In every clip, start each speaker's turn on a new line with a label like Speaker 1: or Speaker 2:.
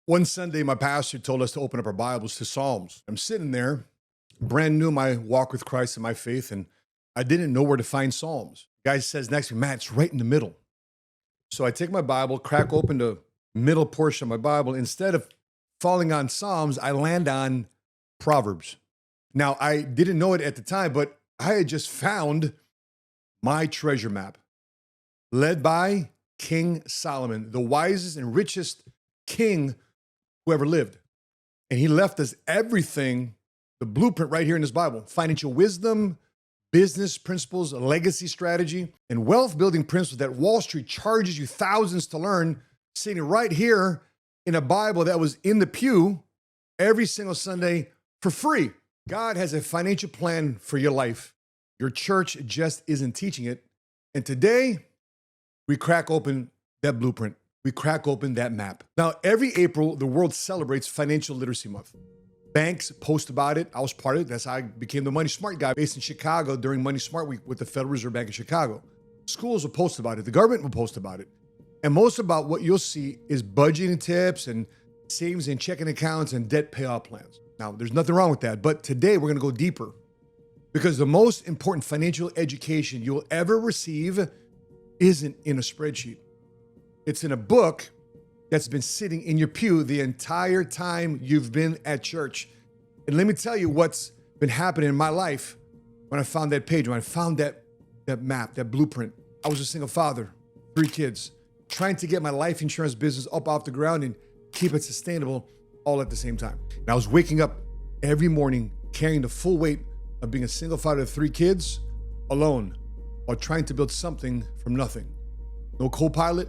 Speaker 1: One Sunday, my pastor told us to open up our Bibles to Psalms. I'm sitting there, brand new in my walk with Christ and my faith, and I didn't know where to find Psalms. Guy says next to me, Matt, it's right in the middle. So I take my Bible, crack open the middle portion of my Bible. Instead of falling on Psalms, I land on Proverbs. Now, I didn't know it at the time, but I had just found my treasure map, led by King Solomon, the wisest and richest king who ever lived. And he left us everything, the blueprint right here in this Bible: financial wisdom, business principles, legacy strategy, and wealth building principles that Wall Street charges you thousands to learn, sitting right here in a Bible that was in the pew every single Sunday for free. God has a financial plan for your life. Your church just isn't teaching it. And today, we crack open that blueprint. We crack open that map. Now, every April, the world celebrates Financial Literacy Month. Banks post about it. I was part of it. That's how I became the Money Smart guy based in Chicago during Money Smart Week with the Federal Reserve Bank of Chicago. Schools will post about it. The government will post about it. And most about what you'll see is budgeting tips and savings and checking accounts and debt payoff plans. Now, there's nothing wrong with that. But today, we're going to go deeper, because the most important financial education you'll ever receive isn't in a spreadsheet. It's in a book that's been sitting in your pew the entire time you've been at church. And let me tell you what's been happening in my life when I found that page, when I found that map, that blueprint. I was a single father, 3 kids, trying to get my life insurance business up off the ground and keep it sustainable all at the same time. And I was waking up every morning carrying the full weight of being a single father of 3 kids alone, while trying to build something from nothing. No co-pilot,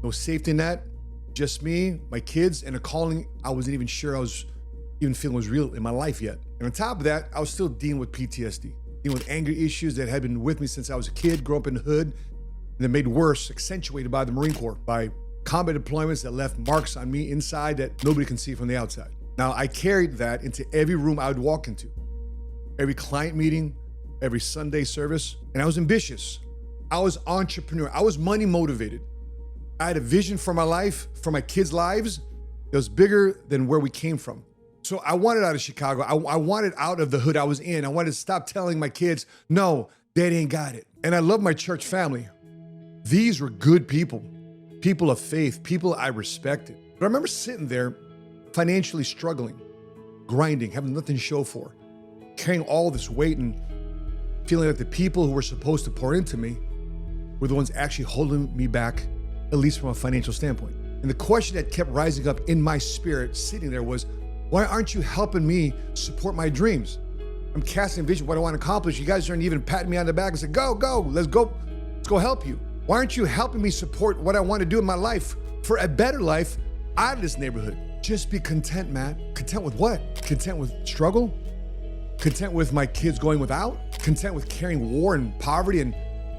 Speaker 1: no safety net, just me, my kids, and a calling I wasn't even sure I was even feeling was real in my life yet. And on top of that, I was still dealing with PTSD, dealing with anger issues that had been with me since I was a kid, grew up in the hood, and then made worse, accentuated by the Marine Corps, by combat deployments that left marks on me inside that nobody can see from the outside. Now, I carried that into every room I would walk into, every client meeting, every Sunday service, and I was ambitious. I was entrepreneur. I was money motivated. I had a vision for my life, for my kids' lives that was bigger than where we came from. So I wanted out of Chicago. I wanted out of the hood I was in. I wanted to stop telling my kids, no, Dad ain't got it. And I love my church family. These were good people, people of faith, people I respected. But I remember sitting there financially struggling, grinding, having nothing to show for, carrying all this weight and feeling like the people who were supposed to pour into me were the ones actually holding me back, at least from a financial standpoint. And the question that kept rising up in my spirit sitting there was, why aren't you helping me support my dreams? I'm casting a vision, what I want to accomplish. You guys aren't even patting me on the back and saying, go, let's go help you. Why aren't you helping me support what I want to do in my life for a better life out of this neighborhood? Just be content, Matt. Content with what? Content with struggle? Content with my kids going without? Content with carrying war and poverty and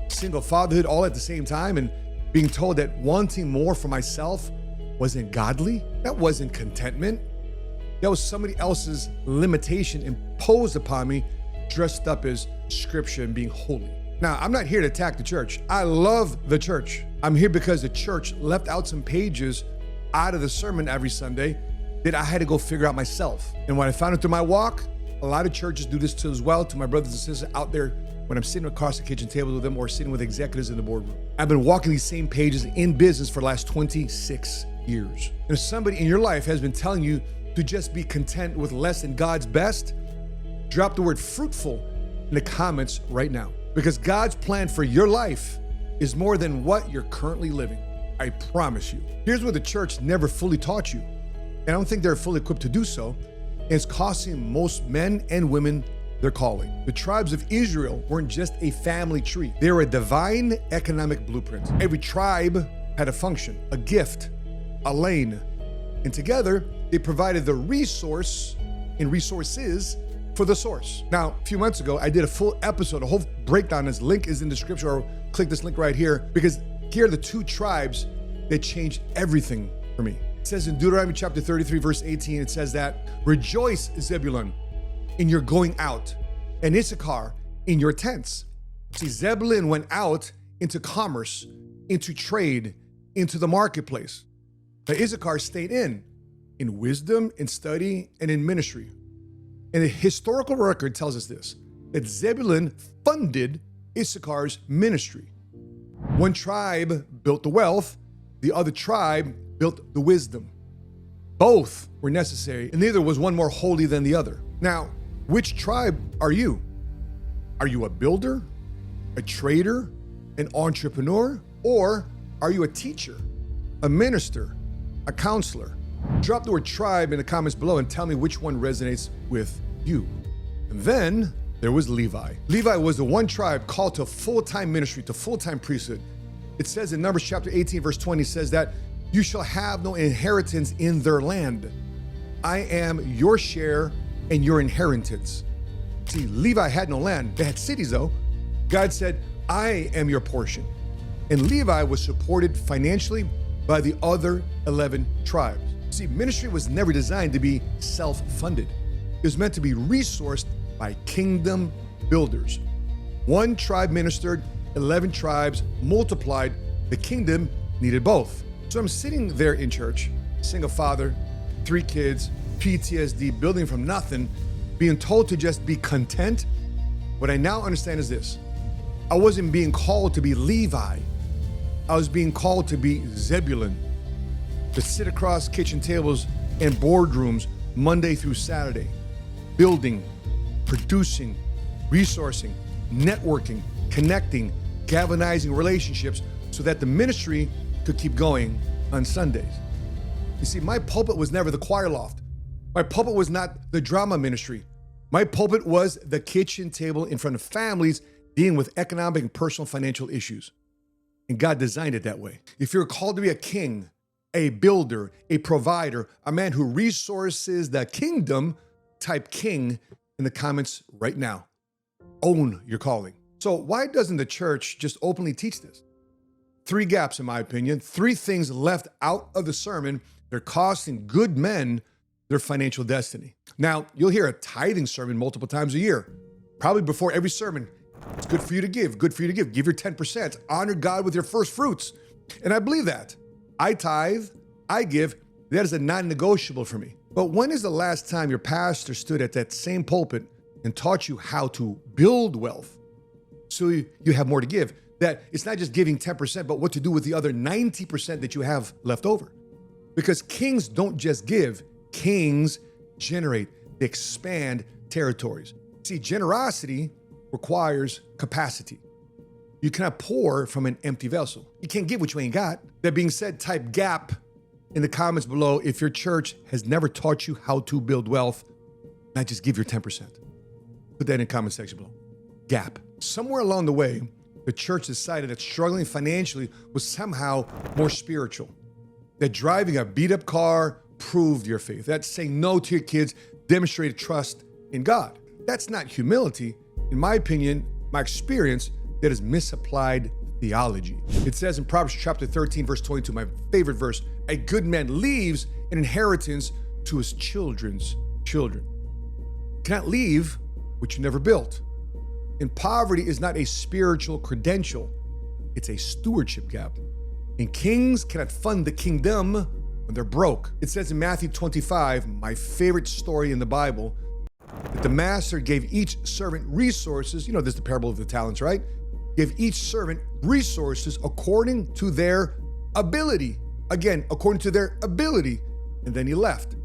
Speaker 1: single fatherhood all at the same time, and being told that wanting more for myself wasn't godly? That wasn't contentment. That was somebody else's limitation imposed upon me, dressed up as scripture and being holy. Now, I'm not here to attack the church. I love the church. I'm here because the church left out some pages out of the sermon every Sunday that I had to go figure out myself. And when I found it through my walk, a lot of churches do this too as well, to my brothers and sisters out there when I'm sitting across the kitchen table with them or sitting with executives in the boardroom. I've been walking these same pages in business for the last 26 years. And if somebody in your life has been telling you to just be content with less than God's best, drop the word fruitful in the comments right now. Because God's plan for your life is more than what you're currently living. I promise you. Here's what the church never fully taught you, and I don't think they're fully equipped to do so, and it's costing most men and women their calling. The tribes of Israel weren't just a family tree. They were a divine economic blueprint. Every tribe had a function, a gift, a lane, and together they provided the resource and resources for the source. Now, a few months ago, I did a full episode, a whole breakdown. This link is in the description, or click this link right here, because here are the 2 tribes that changed everything for me. It says in Deuteronomy chapter 33, verse 18, it says that, rejoice, Zebulun, in your going out, and Issachar in your tents. See, Zebulun went out into commerce, into trade, into the marketplace. Now, Issachar stayed in. in wisdom, in study, and in ministry. And the historical record tells us this, that Zebulun funded Issachar's ministry. One tribe built the wealth, the other tribe built the wisdom. Both were necessary, and neither was one more holy than the other. Now, which tribe are you? Are you a builder, a trader, an entrepreneur, or are you a teacher, a minister, a counselor? Drop the word tribe in the comments below and tell me which one resonates with you. And then there was Levi. Levi was the one tribe called to full-time ministry, to full-time priesthood. It says in Numbers chapter 18, verse 20, says that you shall have no inheritance in their land. I am your share and your inheritance. See, Levi had no land. They had cities though. God said, I am your portion. And Levi was supported financially by the other 11 tribes. See, ministry was never designed to be self-funded. It was meant to be resourced by kingdom builders. One tribe ministered, 11 tribes multiplied. The kingdom needed both. So I'm sitting there in church, single father, 3 kids, PTSD, building from nothing, being told to just be content. What I now understand is this. I wasn't being called to be Levi. I was being called to be Zebulun, to sit across kitchen tables and boardrooms Monday through Saturday, building, producing, resourcing, networking, connecting, galvanizing relationships so that the ministry could keep going on Sundays. You see, my pulpit was never the choir loft. My pulpit was not the drama ministry. My pulpit was the kitchen table in front of families dealing with economic and personal financial issues. And God designed it that way. If you're called to be a king, a builder, a provider, a man who resources the kingdom, type king in the comments right now. Own your calling. So why doesn't the church just openly teach this? 3 gaps, in my opinion, 3 things left out of the sermon. They're costing good men their financial destiny. Now, you'll hear a tithing sermon multiple times a year, probably before every sermon. It's good for you to give, good for you to give. Give your 10%, honor God with your first fruits. And I believe that. I tithe, I give, that is a non-negotiable for me. But when is the last time your pastor stood at that same pulpit and taught you how to build wealth so you have more to give? That it's not just giving 10%, but what to do with the other 90% that you have left over. Because kings don't just give, kings generate, they expand territories. See, generosity requires capacity. You cannot pour from an empty vessel. You can't give what you ain't got. That being said, type gap in the comments below if your church has never taught you how to build wealth, not just give your 10%. Put that in the comment section below. Gap. Somewhere along the way, the church decided that struggling financially was somehow more spiritual. That driving a beat-up car proved your faith. That saying no to your kids demonstrated trust in God. That's not humility. In my opinion, my experience, that is misapplied theology. It says in Proverbs chapter 13, verse 22, my favorite verse, a good man leaves an inheritance to his children's children. You cannot leave what you never built. And poverty is not a spiritual credential, it's a stewardship gap. And kings cannot fund the kingdom when they're broke. It says in Matthew 25, my favorite story in the Bible, that the master gave each servant resources. You know, this is the parable of the talents, right? Give each servant resources according to their ability. Again, according to their ability. And then he left.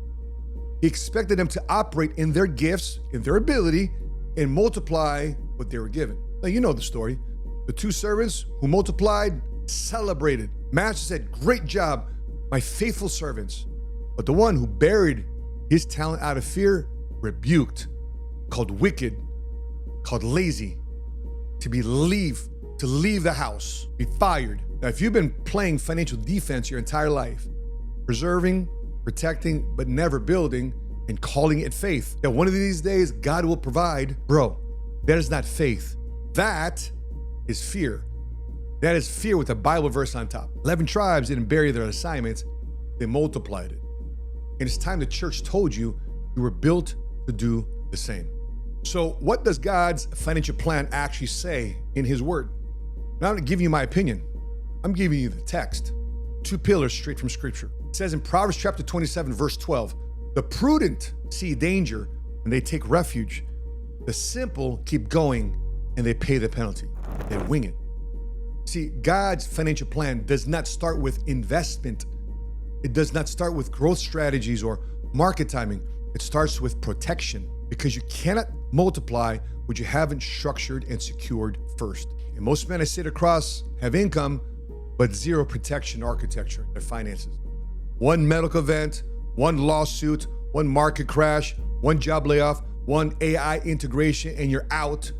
Speaker 1: He expected them to operate in their gifts, in their ability, and multiply what they were given. Now, you know the story. The 2 servants who multiplied celebrated. Master said, great job, my faithful servants. But the one who buried his talent out of fear, rebuked, called wicked, called lazy, to leave the house, be fired. Now, if you've been playing financial defense your entire life, preserving, protecting, but never building, and calling it faith, that one of these days God will provide, bro, that is not faith. That is fear. That is fear with a Bible verse on top. 11 tribes didn't bury their assignments, they multiplied it. And it's time the church told you you were built to do the same. So what does God's financial plan actually say in his word? Now, I'm not giving you my opinion. I'm giving you the text. 2 pillars straight from scripture. It says in Proverbs chapter 27, verse 12, the prudent see danger and they take refuge. The simple keep going and they pay the penalty. They wing it. See, God's financial plan does not start with investment. It does not start with growth strategies or market timing. It starts with protection, because you cannot multiply what you haven't structured and secured first. And most men I sit across have income, but zero protection architecture in their finances. One medical event, one lawsuit, one market crash, one job layoff, one AI integration, and you're out.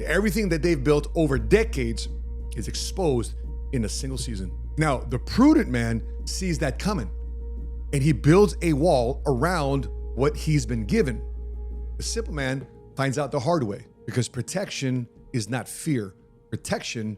Speaker 1: Everything that they've built over decades is exposed in a single season. Now, the prudent man sees that coming, and he builds a wall around what he's been given. The simple man finds out the hard way, because protection is not fear. Protection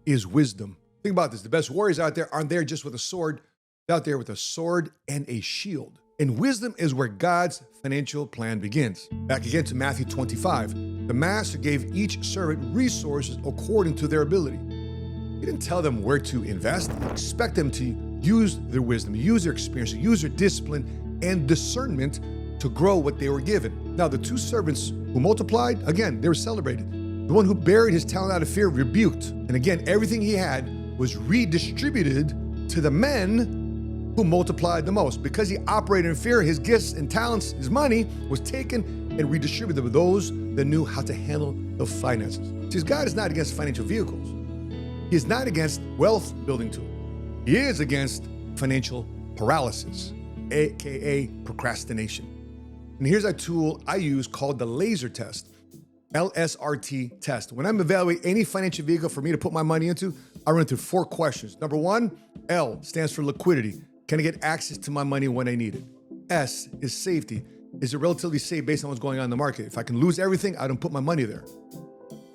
Speaker 1: is wisdom. Think about this. The best warriors out there aren't there just with a sword. They're out there with a sword and a shield. And wisdom is where God's financial plan begins. Back again to Matthew 25. The master gave each servant resources according to their ability. He didn't tell them where to invest. He expected them to use their wisdom, use their experience, use their discipline and discernment to grow what they were given. Now, the two servants who multiplied, again, they were celebrated. The one who buried his talent out of fear, rebuked. And again, everything he had was redistributed to the men who multiplied the most. Because he operated in fear, his gifts and talents, his money was taken and redistributed to those that knew how to handle the finances. See, God is not against financial vehicles. He is not against wealth building tools. He is against financial paralysis, AKA procrastination. And here's a tool I use called the laser test, LSRT test. When I'm evaluating any financial vehicle for me to put my money into, I run through 4 questions. Number 1, L stands for liquidity. Can I get access to my money when I need it? S is safety. Is it relatively safe based on what's going on in the market? If I can lose everything, I don't put my money there.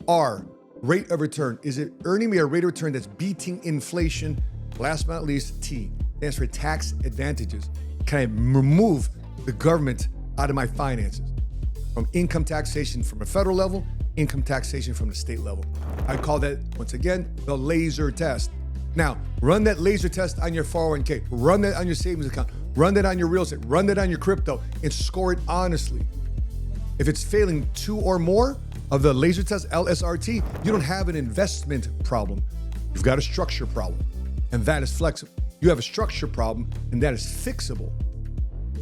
Speaker 1: R, rate of return. Is it earning me a rate of return that's beating inflation? Last but not least, T stands for tax advantages. Can I remove the government out of my finances? From income taxation from a federal level, income taxation from the state level. I call that, once again, the laser test. Now, run that laser test on your 401k, run that on your savings account, run that on your real estate, run that on your crypto, and score it honestly. If it's failing 2 or more of the laser test, LSRT, you don't have an investment problem. You've got a structure problem, and that is flexible. You have a structure problem, and that is fixable.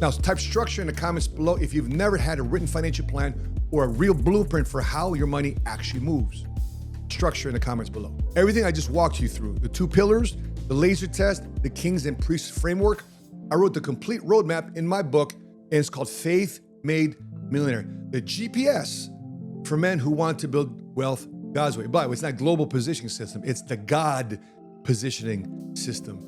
Speaker 1: Now, type structure in the comments below if you've never had a written financial plan or a real blueprint for how your money actually moves. Structure in the comments below. Everything I just walked you through, the 2 pillars, the laser test, the kings and priests framework, I wrote the complete roadmap in my book, and it's called Faith Made Millionaire, the GPS for men who want to build wealth God's way. But it's not global positioning system, it's the God positioning system.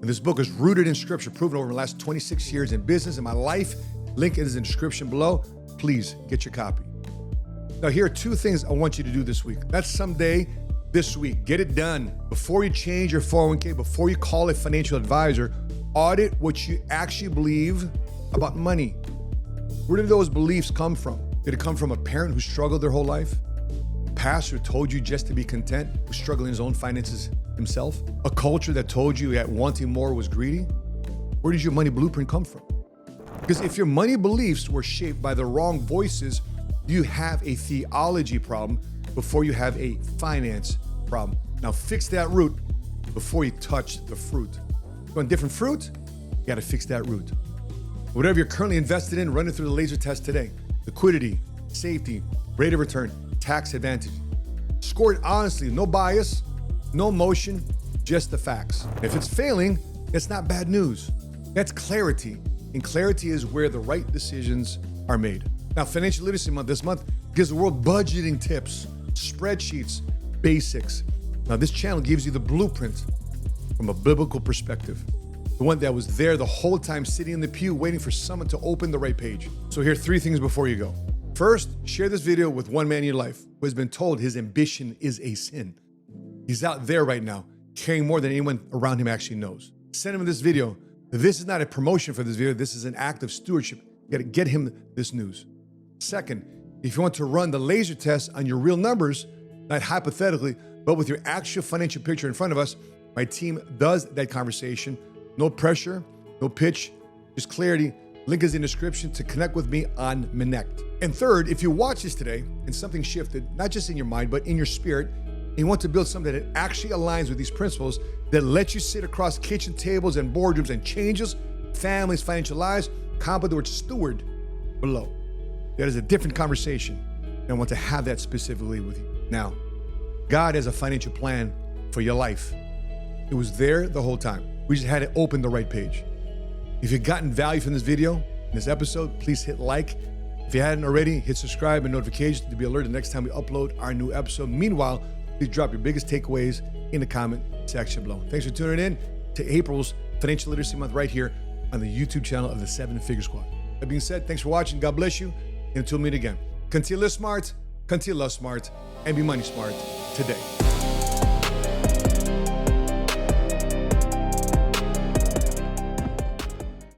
Speaker 1: And this book is rooted in scripture, proven over the last 26 years in business and my life. Link is in the description below. Please get your copy. Now, here are 2 things I want you to do this week. That's someday this week. Get it done. Before you change your 401k, before you call a financial advisor, audit what you actually believe about money. Where did those beliefs come from? Did it come from a parent who struggled their whole life? A pastor who told you just to be content, who's struggling in his own finances himself? A culture that told you that wanting more was greedy? Where did your money blueprint come from? Because if your money beliefs were shaped by the wrong voices, you have a theology problem before you have a finance problem. Now fix that root before you touch the fruit. You want different fruit? You gotta fix that root. Whatever you're currently invested in, run it through the laser test today. Liquidity, safety, rate of return, tax advantage. Score it honestly, no bias, no emotion, just the facts. If it's failing, it's not bad news. That's clarity. And clarity is where the right decisions are made. Now, Financial Literacy Month this month gives the world budgeting tips, spreadsheets, basics. Now, this channel gives you the blueprint from a biblical perspective. The one that was there the whole time sitting in the pew waiting for someone to open the right page. So here are 3 things before you go. First, share this video with one man in your life who has been told his ambition is a sin. He's out there right now, carrying more than anyone around him actually knows. Send him this video. This is not a promotion for this video. This is an act of stewardship. You gotta get him this news. Second, if you want to run the laser test on your real numbers, not hypothetically, but with your actual financial picture in front of us, my team does that conversation. No pressure, No pitch, just clarity. Link is in the description to connect with me on Connect. And third, if you watch this today and something shifted, not just in your mind, but in your spirit, and you want to build something that actually aligns with these principles that lets you sit across kitchen tables and boardrooms and changes families' financial lives, comment the word steward below. That is a different conversation, and I want to have that specifically with you. Now, God has a financial plan for your life. It was there the whole time. We just had to open the right page. If you've gotten value from this video, in this episode, please hit like. If you hadn't already, hit subscribe and notifications to be alerted next time we upload our new episode. Meanwhile, please drop your biggest takeaways in the comment section below. Thanks for tuning in to April's Financial Literacy Month right here on the YouTube channel of the 7 Figure Squad. That being said, thanks for watching. God bless you. And until we meet again, continue to live smart, continue to love smart, and be money smart today.